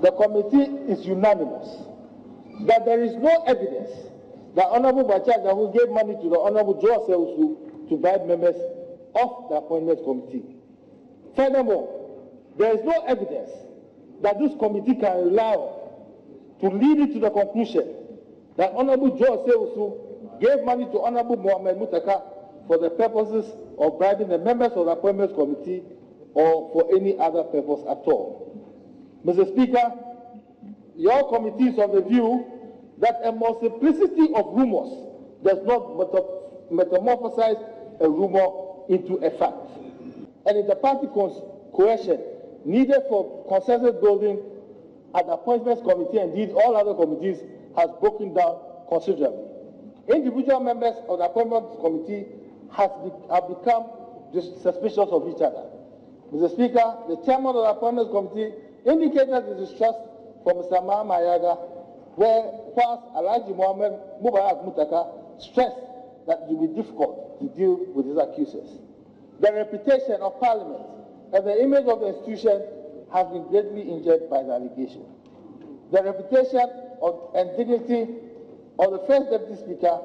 the committee is unanimous that there is no evidence that Honorable Bachaja, who gave money to the Honorable Joe Seusu to bribe members of the Appointments Committee. Furthermore, there is no evidence that this committee can rely on to lead it to the conclusion that Honorable Joe Seusu gave money to Honorable Mohamed Mutaka for the purposes of bribing the members of the Appointments Committee or for any other purpose at all. Mr. Speaker, your committee is of the view that a multiplicity of rumors does not metamorphosize a rumor into a fact. And if the party cohesion needed for consensus building at the Appointments Committee, indeed all other committees, has broken down considerably. Individual members of the Appointments Committee have become suspicious of each other. Mr. Speaker, the chairman of the Appointments Committee indicated his distrust for Mr. Mahama Ayaga, whilst Alhaji Mohamed Mubarak Mutaka stressed that it will be difficult to deal with his accusers. The reputation of Parliament and the image of the institution has been greatly injured by the allegation. The reputation and dignity of the First Deputy Speaker,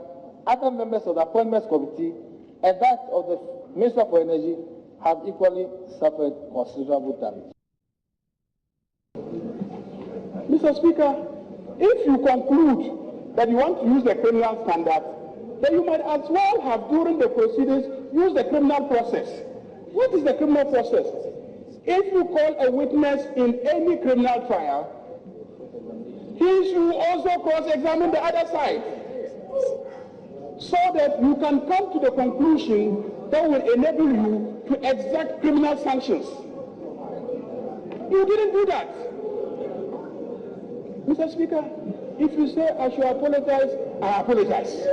other members of the Appointments Committee, and that of the Minister for Energy have equally suffered considerable damage. Mr. Speaker, if you conclude that you want to use the criminal standard, then you might as well have, during the proceedings, use the criminal process. What is the criminal process? If you call a witness in any criminal trial, he should also cross-examine the other side, so that you can come to the conclusion that will enable you to exact criminal sanctions. You didn't do that. Mr. Speaker, if you say I should apologize, I apologize.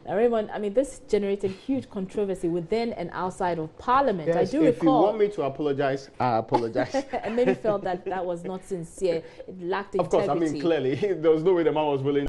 Raymond, I mean, this generated huge controversy within and outside of Parliament. Yes, I do if recall. You want me to apologize, I apologize. And maybe felt that that was not sincere. It lacked integrity. Of course, I mean, clearly, there was no way the man was willing.